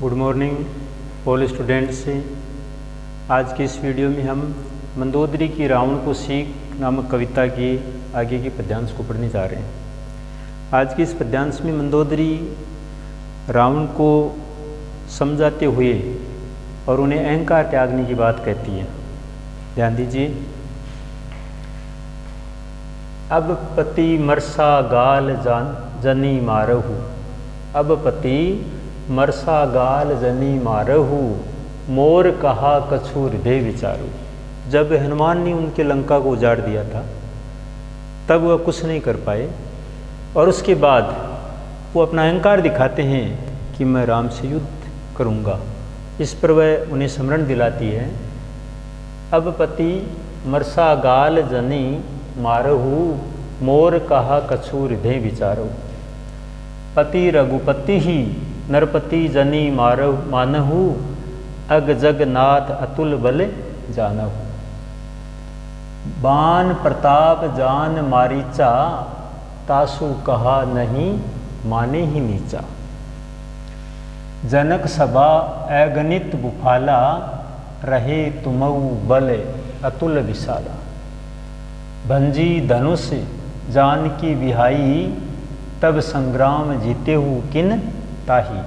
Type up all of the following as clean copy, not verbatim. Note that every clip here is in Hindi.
Good morning all students. आज की इस वीडियो में हम मंदोदरी की रावण को सीख नामक कविता के आगे के पद्यांश को पढ़ने जा रहे हैं। आज के इस पद्यांश में मंदोदरी रावण को समझाते हुए और उन्हें अहंकार त्यागने की बात कहती है। ध्यान दीजिए। अब पति मरसा गाल जनी मारहु, अब पति मरसा गाल जनी मारहु, मोर कहा कछु हृदय विचारू। जब हनुमान ने उनके लंका को उजाड़ दिया था तब वह कुछ नहीं कर पाए और उसके बाद वो अपना अहंकार दिखाते हैं कि मैं राम से युद्ध करूँगा। इस पर वह उन्हें स्मरण दिलाती है। अब पति मरसा गाल जनी मारहु, मोर कहा कछु हृदय विचारो। पति रघुपति ही नरपति जनी मानहु, अग जगन्नाथ अतुल बल जानहु। बान प्रताप जान मारीचा, तासु कहा नहीं माने ही नीचा। जनक सभा अगणित बुफाला, रहे तुमऊ बल अतुल विशाला। भंजी धनुष जानकी विहाई, तब संग्राम जीते हु किन ताही।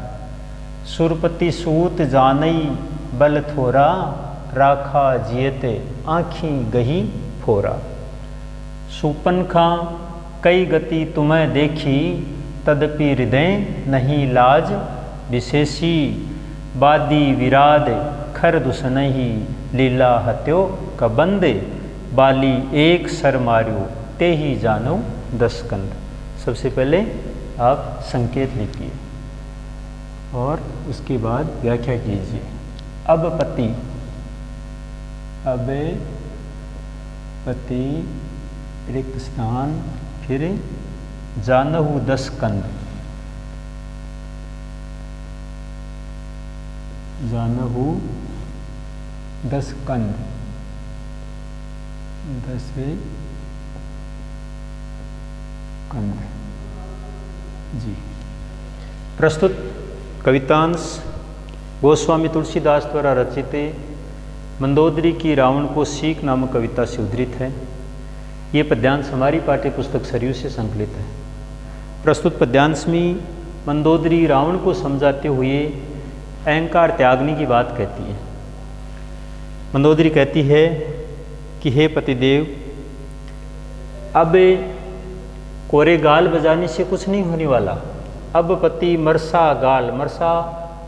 सुरपति सूत जानई बल थोरा, राखा जियते आँखी गही फोरा। सुपनखा कई गति तुम्हें देखी, तदपि हृदय नहीं लाज विशेषी। बादी विराद खर दुसनही, लीला हत्यो कबंदे। बाली एक सर मार्यो, ते ही जानो 10 कंद। सबसे पहले आप संकेत लिखिए और उसके बाद व्याख्या कीजिए। अब पति, अब पति रिक्त स्थान, फिर जानहु 10 कंद। जानहु 10 कंद, 10 कंद जी। प्रस्तुत कवितांश गोस्वामी तुलसीदास द्वारा रचित मंदोदरी की रावण को सीख नामक कविता से उद्धृत है। ये पद्यांश हमारी पाठ्य पुस्तक सरयू से संकलित है। प्रस्तुत पद्यांश में मंदोदरी रावण को समझाते हुए अहंकार त्यागने की बात कहती है। मंदोदरी कहती है कि हे पतिदेव, अब कोरे गाल बजाने से कुछ नहीं होने वाला। अब पति मरसा गाल, मरसा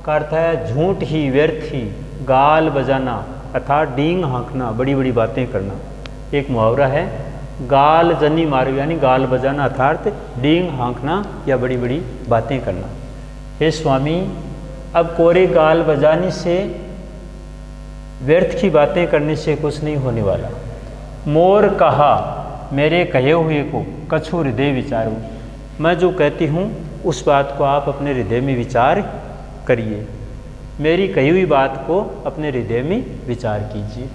का अर्थ है झूठ ही, व्यर्थ ही। गाल बजाना अर्थात डींग हाँकना, बड़ी बड़ी बातें करना। एक मुहावरा है, गाल जनी मारो, यानी गाल बजाना अर्थात डींग हाँकना या बड़ी बड़ी बातें करना। हे स्वामी, अब कोरे गाल बजाने से, व्यर्थ की बातें करने से कुछ नहीं होने वाला। मोर कहा, मेरे कहे हुए को कछु हृदय विचारो। मैं जो कहती हूँ उस बात को आप अपने हृदय में विचार करिए। मेरी कही हुई बात को अपने हृदय में विचार कीजिए।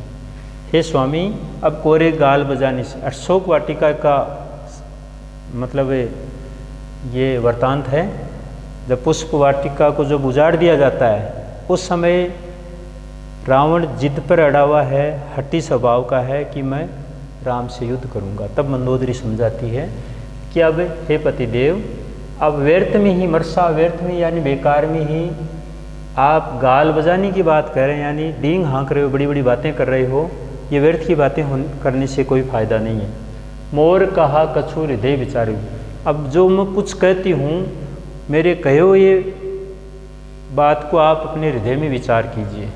हे स्वामी, अब कोरे गाल बजाने से, अशोक वाटिका का मतलब ये वृत्तांत है। जब पुष्प वाटिका को जब उजाड़ दिया जाता है उस समय रावण जिद पर अड़ा हुआ है, हठी स्वभाव का है कि मैं राम से युद्ध करूंगा। तब मंदोदरी समझाती है कि अब हे पतिदेव, अब व्यर्थ में ही, मरसा व्यर्थ में यानी बेकार में ही आप गाल बजाने की बात कर रहे हैं, यानी डींग हाँक रहे हो, बड़ी बड़ी बातें कर रहे हो। ये व्यर्थ की बातें करने से कोई फायदा नहीं है। मोर कहा कछु हृदय विचारू। अब जो मैं कुछ कहती हूँ, मेरे कहे हुए बात को आप अपने हृदय में विचार कीजिए।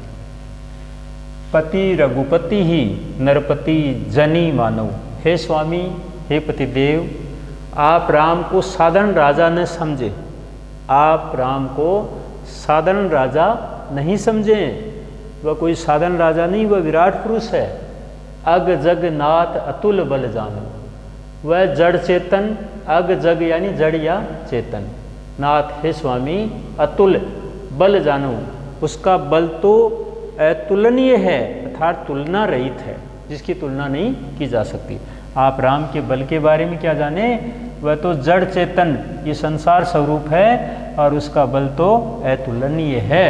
पति रघुपति ही नरपति जनी मानव। हे स्वामी, हे पतिदेव, आप राम को साधारण राजा न समझे। आप राम को साधारण राजा नहीं समझें। वह कोई साधारण राजा नहीं, वह विराट पुरुष है। अग जग नाथ अतुल बल जानो। वह जड़ चेतन, अग जग यानी जड़ या चेतन, नाथ हे स्वामी, अतुल बल जानो। उसका बल तो अतुलनीय है, अर्थात तुलना रहित है, जिसकी तुलना नहीं की जा सकती। आप राम के बल के बारे में क्या जाने, वह तो जड़ चेतन, ये संसार स्वरूप है, और उसका बल तो अतुलनीय है।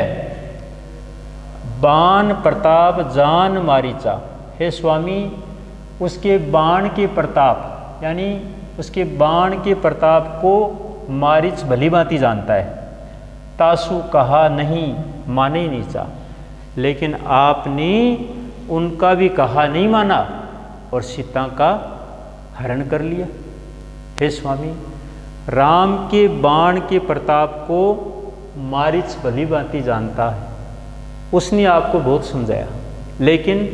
बाण प्रताप जान मारीचा, हे स्वामी उसके बाण के प्रताप यानी उसके बाण के प्रताप को मारीच भली भांति जानता है। तासु कहा नहीं माने नीचा, लेकिन आपने उनका भी कहा नहीं माना और सीता का हरण कर लिया। हे स्वामी राम के बाण के प्रताप को मारीच भली भांति जानता है, उसने आपको बहुत समझाया, लेकिन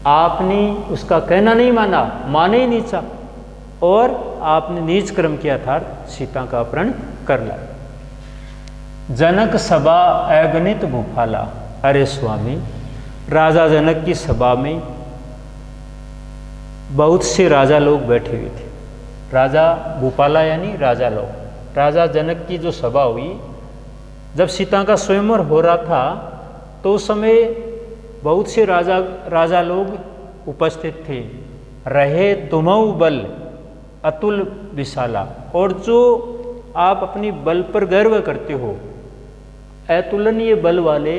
आपने उसका कहना नहीं माना, माने ही नीचा, और आपने नीच कर्म किया था, सीता का अपहरण कर लाया। जनक सभा अगणित भूपाला, अरे स्वामी राजा जनक की सभा में बहुत से राजा लोग बैठे हुए थे। राजा भूपाला यानी राजा लोग। राजा जनक की जो सभा हुई, जब सीता का स्वयंवर हो रहा था तो उस समय बहुत से राजा लोग उपस्थित थे। रहे तुमऊ बल अतुल विशाला, और जो आप अपनी बल पर गर्व करते हो, अतुलनीय बल वाले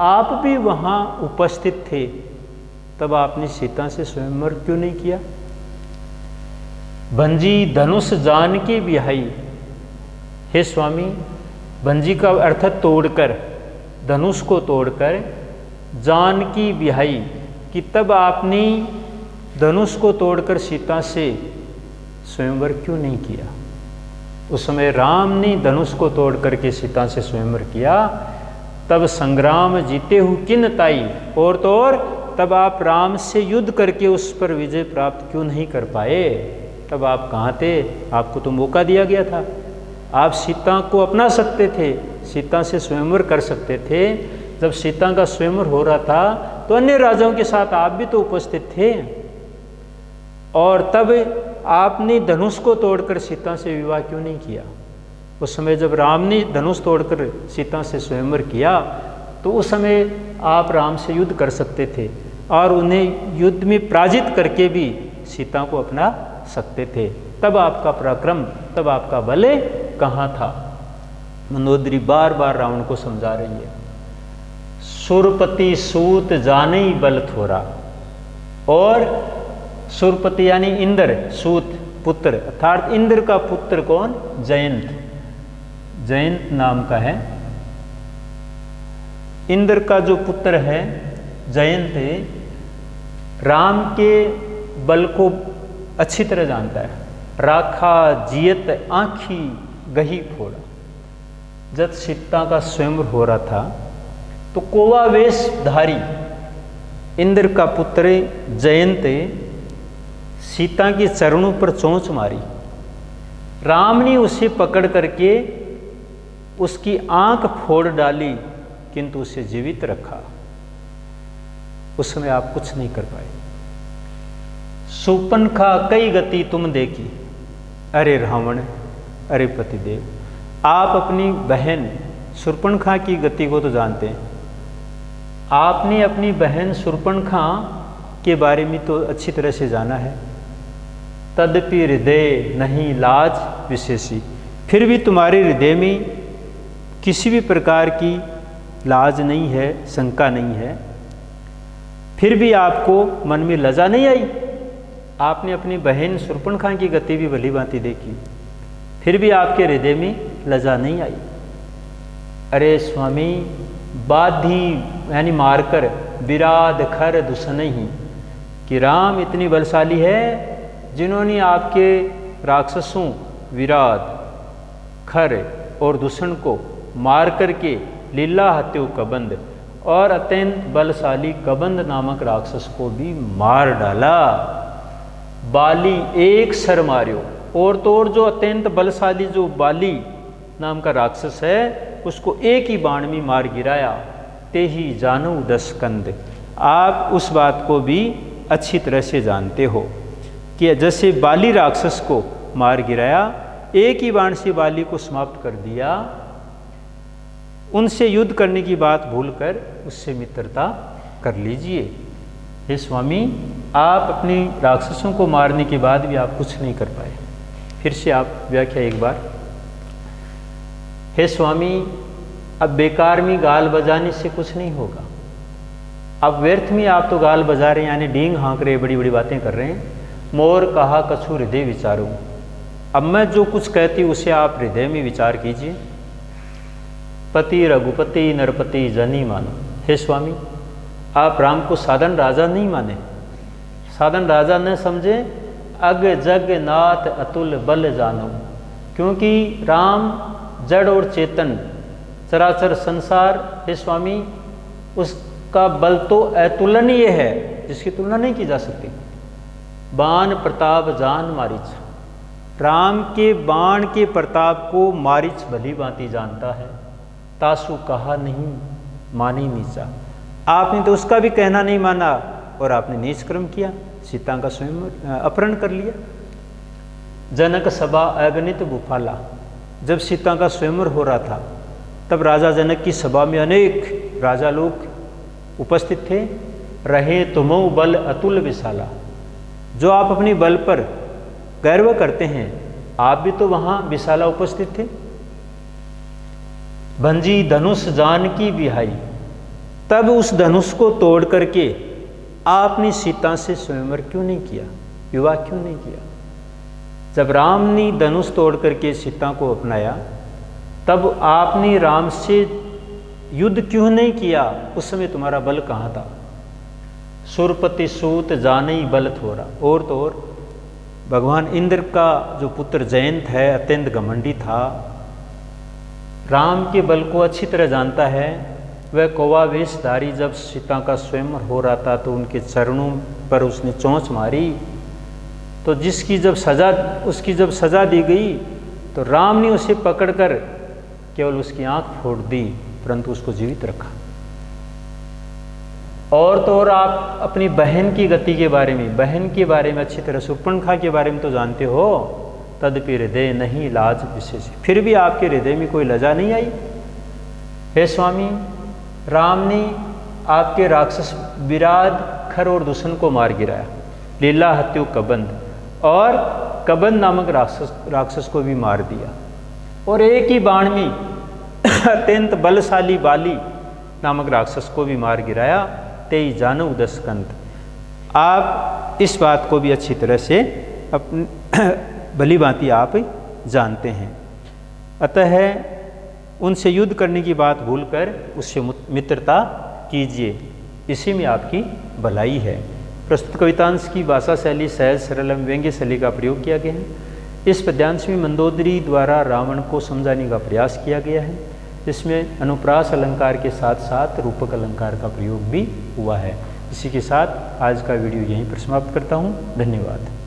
आप भी वहाँ उपस्थित थे, तब आपने सीता से स्वयंवर क्यों नहीं किया? भंजी धनुष जान के बिहाई, हे स्वामी भंजी का अर्थ तोड़कर, धनुष को तोड़कर, जान की बिहाई कि तब आपने धनुष को तोड़कर सीता से स्वयंवर क्यों नहीं किया? उस समय राम ने धनुष को तोड़ करके सीता से स्वयंवर किया, तब संग्राम जीते हु किन ताई, और तो और तब आप राम से युद्ध करके उस पर विजय प्राप्त क्यों नहीं कर पाए? तब आप कहाँ थे? आपको तो मौका दिया गया था, आप सीता को अपना सकते थे, सीता से स्वयंवर कर सकते थे। जब सीता का स्वयंवर हो रहा था तो अन्य राजाओं के साथ आप भी तो उपस्थित थे, और तब आपने धनुष को तोड़कर सीता से विवाह क्यों नहीं किया? उस समय जब राम ने धनुष तोड़कर सीता से स्वयंवर किया तो उस समय आप राम से युद्ध कर सकते थे और उन्हें युद्ध में पराजित करके भी सीता को अपना सकते थे। तब आपका पराक्रम, तब आपका बल कहाँ था? मंदोदरी बार बार रावण को समझा रही है। सुरपति सूत जाने बल थोरा, और सुरपति यानी इंद्र, सूत पुत्र, अर्थात इंद्र का पुत्र कौन? जयंत। जयंत नाम का है, इंद्र का जो पुत्र है जयंत, राम के बल को अच्छी तरह जानता है। राखा जियत आँखी गही फोड़ा, जब सीता का स्वयंवर हो रहा था तो कोवावेशधारी इंद्र का पुत्र जयंत सीता के चरणों पर चोंच मारी। राम ने उसे पकड़ करके उसकी आंख फोड़ डाली, किंतु उसे जीवित रखा। उस समय आप कुछ नहीं कर पाए। सुपनखा कई गति तुम देखी, अरे रावण, अरे पतिदेव, आप अपनी बहन शूर्पणखा की गति को तो जानते हैं। आपने अपनी बहन शूर्पणखा के बारे में तो अच्छी तरह से जाना है। तदपि हृदय नहीं लाज विशेषी, फिर भी तुम्हारे हृदय में किसी भी प्रकार की लाज नहीं है, शंका नहीं है, फिर भी आपको मन में लज्जा नहीं आई। आपने अपनी बहन शूर्पणखा की गति भी भली भांति देखी, फिर भी आपके हृदय में लज्जा नहीं आई। अरे स्वामी, बाधी यानी मारकर, विराध खर दुसनहि, कि राम इतनी बलशाली है जिन्होंने आपके राक्षसों विराध, खर और दूषण को मार करके लीला हत्यो कबंद, और अत्यंत बलशाली कबंद नामक राक्षस को भी मार डाला। बाली एक सर मार्यो, और तो और जो अत्यंत बलशाली जो बाली नाम का राक्षस है उसको एक ही बाण में मार गिराया। ते ही जानू 10 कंद, आप उस बात को भी अच्छी तरह से जानते हो कि जैसे बाली राक्षस को मार गिराया, एक ही बाण से बाली को समाप्त कर दिया, उनसे युद्ध करने की बात भूलकर उससे मित्रता कर लीजिए। हे स्वामी, आप अपने राक्षसों को मारने के बाद भी आप कुछ नहीं कर पाए। फिर से आप व्याख्या एक बार। हे स्वामी, अब बेकार में गाल बजाने से कुछ नहीं होगा। अब व्यर्थ में आप तो गाल बजा रहे हैं, यानी डींग हाँक रहे, बड़ी बड़ी बातें कर रहे हैं। मोर कहा कछु हृदय विचारूं, अब मैं जो कुछ कहती उसे आप हृदय में विचार कीजिए। पति रघुपति नरपति जनी मानो, हे स्वामी, आप राम को साधन राजा नहीं माने, साधन राजा न समझे, अग जग नाथ अतुल बल जानो। क्योंकि राम जड़ और चेतन चराचर संसार, हे स्वामी, उसका बल तो अतुलनीय है, जिसकी तुलना नहीं की जा सकती। बाण प्रताप जान मारिच, राम के बाण के प्रताप को मारिच भली भांति जानता है। तासु कहा नहीं मानी नीचा, आपने तो उसका भी कहना नहीं माना और आपने नीच कर्म किया, सीता का स्वयं अपहरण कर लिया। जनक सभा अगणित गुफाला, जब सीता का स्वयंवर हो रहा था तब राजा जनक की सभा में अनेक राजा लोग उपस्थित थे। रहे तुमो बल अतुल विशाला, जो आप अपनी बल पर गर्व करते हैं, आप भी तो वहाँ विशाला उपस्थित थे। भंजी धनुष जान की बिहाई, तब उस धनुष को तोड़ करके आपने सीता से स्वयंवर क्यों नहीं किया, विवाह क्यों नहीं किया? जब राम ने धनुष तोड़ करके सीता को अपनाया, तब आपने राम से युद्ध क्यों नहीं किया? उस समय तुम्हारा बल कहाँ था? सुरपति सूत जाने बल थोड़ा, और तो और भगवान इंद्र का जो पुत्र जयंत है अत्यंत घमंडी था, राम के बल को अच्छी तरह जानता है। वह कौवा वेशधारी जब सीता का स्वयंवर हो रहा था तो उनके चरणों पर उसने चोंच मारी, तो उसकी जब सजा दी गई तो राम ने उसे पकड़कर केवल उसकी आंख फोड़ दी, परंतु उसको जीवित रखा। और तो और आप अपनी बहन की गति के बारे में अच्छी तरह शूर्पणखा के बारे में तो जानते हो। तदपि हृदय नहीं लाज विशेष, फिर भी आपके हृदय में कोई लजा नहीं आई। हे स्वामी, राम ने आपके राक्षस विराट, खर और दुष्मन को मार गिराया। लीला हत्यु कबंध, और कबंध नामक राक्षस को भी मार दिया। और एक ही बाण में अत्यंत बलशाली बाली नामक राक्षस को भी मार गिराया। तेई जानो दशकंत, आप इस बात को भी अच्छी तरह से भली भांति आप जानते हैं। अतः उनसे युद्ध करने की बात भूलकर उससे मित्रता कीजिए, इसी में आपकी भलाई है। प्रस्तुत कवितांश की भाषा शैली सहज सरल एवं व्यंग्य शैली का प्रयोग किया गया है। इस पद्यांश में मंदोदरी द्वारा रावण को समझाने का प्रयास किया गया है। इसमें अनुप्रास अलंकार के साथ साथ रूपक अलंकार का प्रयोग भी हुआ है। इसी के साथ आज का वीडियो यहीं पर समाप्त करता हूँ। धन्यवाद।